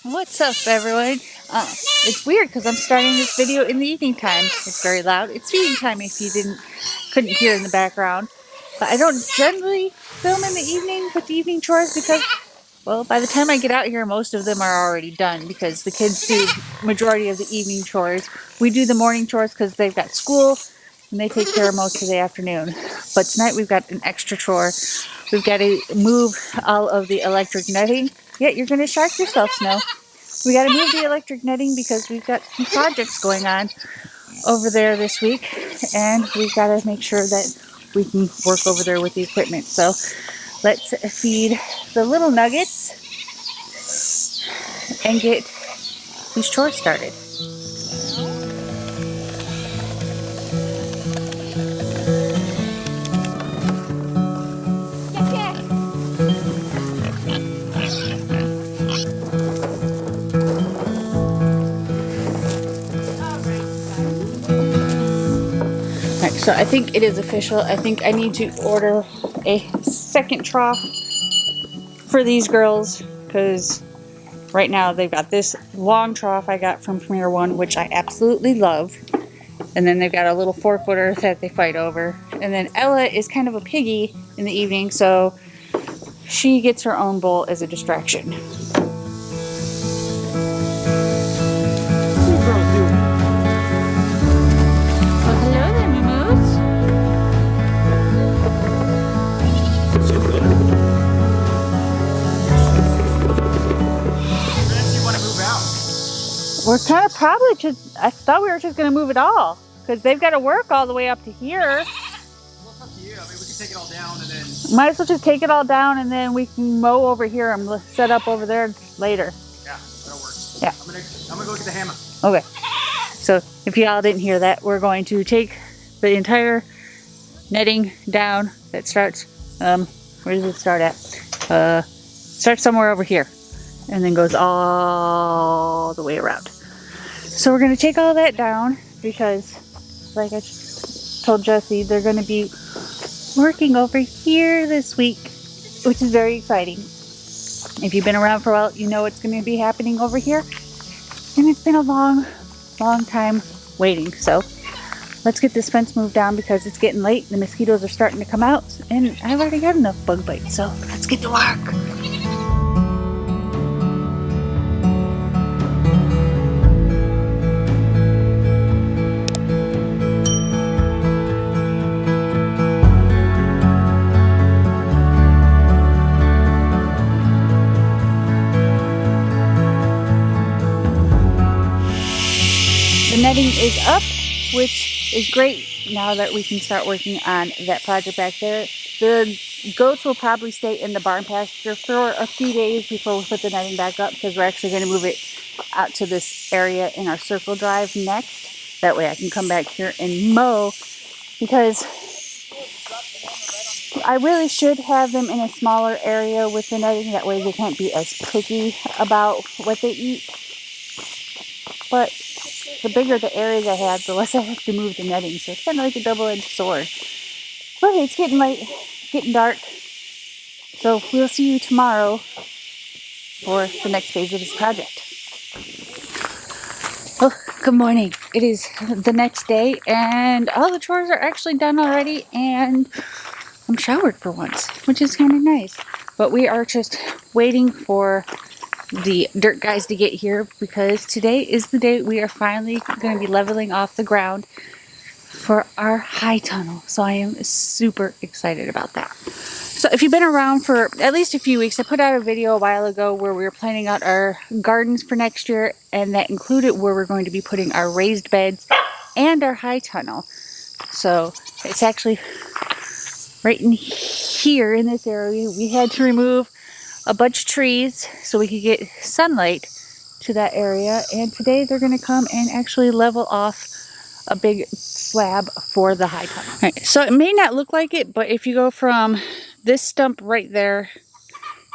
What's up, everyone? It's weird because I'm starting this video in the evening time. It's very loud. It's feeding time if you couldn't hear in the background. But I don't generally film in the evening with the evening chores because, well, by the time I get out here, most of them are already done because the kids do the majority of the evening chores. We do the morning chores because they've got school and they take care of most of the afternoon. But tonight we've got an extra chore. We've got to move all of the electric netting. Yeah, you're going to shock yourself, Snow. We got to move the electric netting because we've got some projects going on over there this week, and we've got to make sure that we can work over there with the equipment. So let's feed the little nuggets and get these chores started. So I think it is official. I think I need to order a second trough for these girls because right now they've got this long trough I got from Premier One, which I absolutely love. And then they've got a little 4-footer that they fight over. And then Ella is kind of a piggy in the evening, so she gets her own bowl as a distraction. We're kind of probably just, I thought we were just going to move it all because they've got to work all the way up to here. Well, it's up to you. I mean, we can take it all down and then... Might as well just take it all down and then we can mow over here and set up over there later. Yeah, that'll work. Yeah. I'm gonna go get the hammer. Okay. So if y'all didn't hear that, we're going to take the entire netting down that starts, where does it start at? Starts somewhere over here and then goes all the way around. So we're going to take all that down because, like I just told Jesse, they're going to be working over here this week, which is very exciting. If you've been around for a while, you know what's going to be happening over here. And it's been a long time waiting. So let's get this fence moved down because it's getting late. The mosquitoes are starting to come out and I've already got enough bug bites. So let's get to work. The netting is up, which is great now that we can start working on that project back there. The goats will probably stay in the barn pasture for a few days before we put the netting back up because we're actually going to move it out to this area in our circle drive next. That way I can come back here and mow because I really should have them in a smaller area with the netting. That way they can't be as picky about what they eat. But the bigger the areas I have, the less I have to move the netting. So it's kind of like a double-edged sword. But it's getting late, it's getting dark. So we'll see you tomorrow for the next phase of this project. Oh, good morning. It is the next day and all the chores are actually done already and I'm showered for once, which is kind of nice. But we are just waiting for the dirt guys to get here because today is the day we are finally going to be leveling off the ground for our high tunnel. So I am super excited about that. So if you've been around for at least a few weeks, I put out a video a while ago where we were planning out our gardens for next year, and that included where we're going to be putting our raised beds and our high tunnel. So it's actually right in here in this area. We had to remove a bunch of trees so we could get sunlight to that area, and today they're going to come and actually level off a big slab for the high tunnel. Right, so it may not look like it, but if you go from this stump right there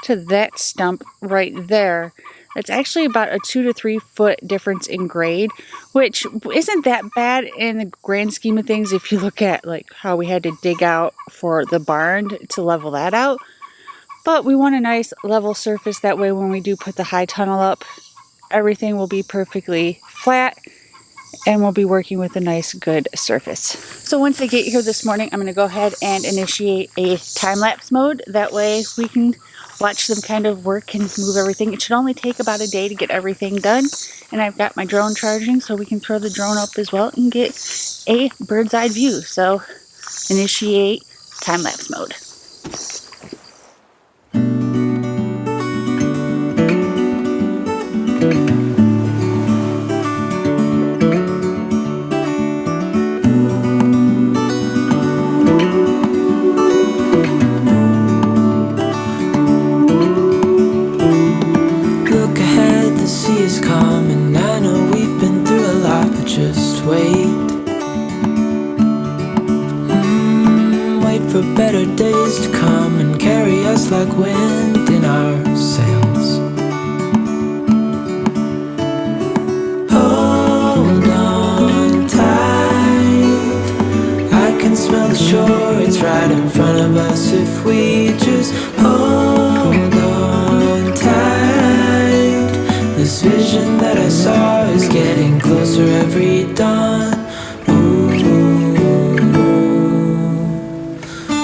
to that stump right there, it's actually about a 2 to 3 foot difference in grade, which isn't that bad in the grand scheme of things if you look at like how we had to dig out for the barn to level that out. But we want a nice level surface, that way when we do put the high tunnel up, everything will be perfectly flat and we'll be working with a nice good surface. So once they get here this morning, I'm going to go ahead and initiate a time-lapse mode. That way we can watch them kind of work and move everything. It should only take about a day to get everything done. And I've got my drone charging so we can throw the drone up as well and get a bird's eye view. So initiate time-lapse mode. For better days to come and carry us like wind in our sails. Hold on tight, I can smell the shore, it's right in front of us if we just hold on tight. This vision that I saw is getting closer every dawn.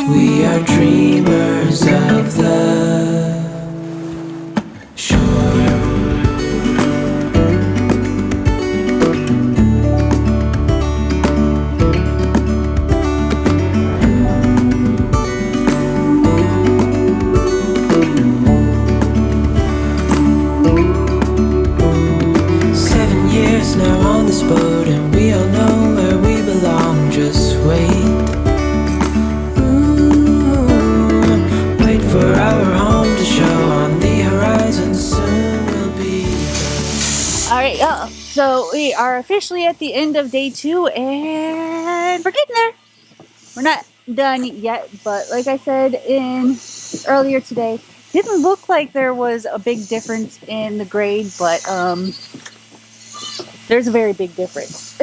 We are dreamers of the shore. 7 years now on this boat, and we all know where we belong. Just wait. For our home to show on the horizon, soon we'll be. Alright, y'all. So we are officially at the end of day 2 and we're getting there. We're not done yet, but like I said earlier today, didn't look like there was a big difference in the grade, but there's a very big difference.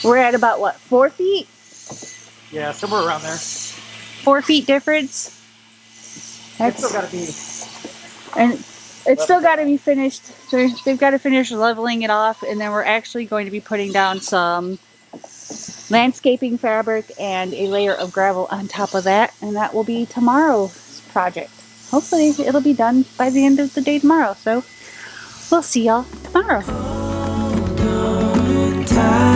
We're at about what, 4 feet? Yeah, somewhere around there. 4 feet difference. It's still got to be. And it's still got to be finished. So they've got to finish leveling it off, and then we're actually going to be putting down some landscaping fabric and a layer of gravel on top of that, and that will be tomorrow's project. Hopefully it'll be done by the end of the day tomorrow. So we'll see y'all tomorrow. Hold on tight,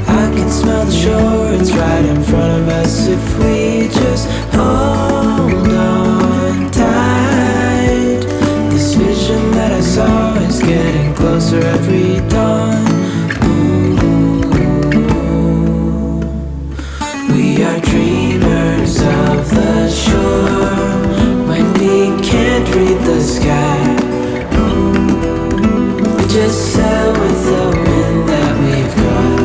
I can smell the shore, it's right in front of us if we just hold on tight. This vision that I saw is getting closer every dawn. Ooh, we are dreamers of the shore when we can't read the sky. We just sail with the wind that we've got,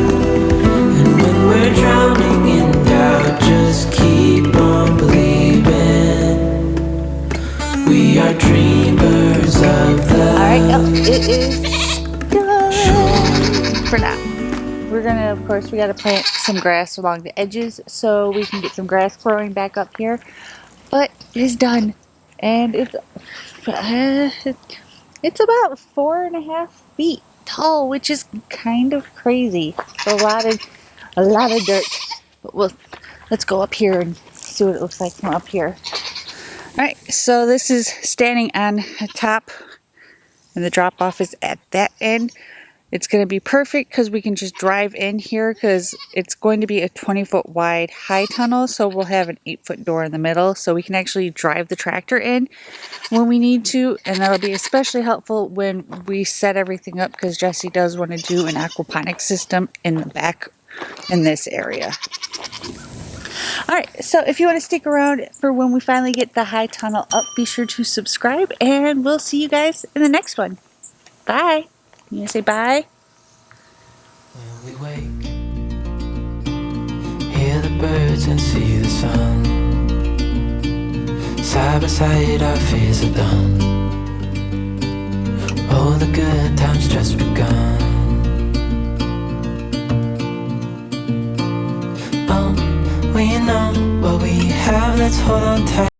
and when we're drowning in doubt, just keep on believing. We are dreamers of the Alright, it is done for now. We're gonna, of course, we gotta plant some grass along the edges so we can get some grass growing back up here. But it is done, and it's about 4.5 feet tall, which is kind of crazy. It's a lot of dirt. But let's go up here and see what it looks like from up here. Alright, so this is standing on top, and the drop off is at that end. It's going to be perfect because we can just drive in here because it's going to be a 20-foot wide high tunnel, so we'll have an 8-foot door in the middle, so we can actually drive the tractor in when we need to, and that'll be especially helpful when we set everything up because Jesse does want to do an aquaponics system in the back in this area. Alright, so if you want to stick around for when we finally get the high tunnel up, be sure to subscribe, and we'll see you guys in the next one. Bye! You gonna say bye? When we wake, hear the birds and see the sun. Side by side our fears are done. Oh, the good times just begun. Oh, we know what we have, let's hold on tight.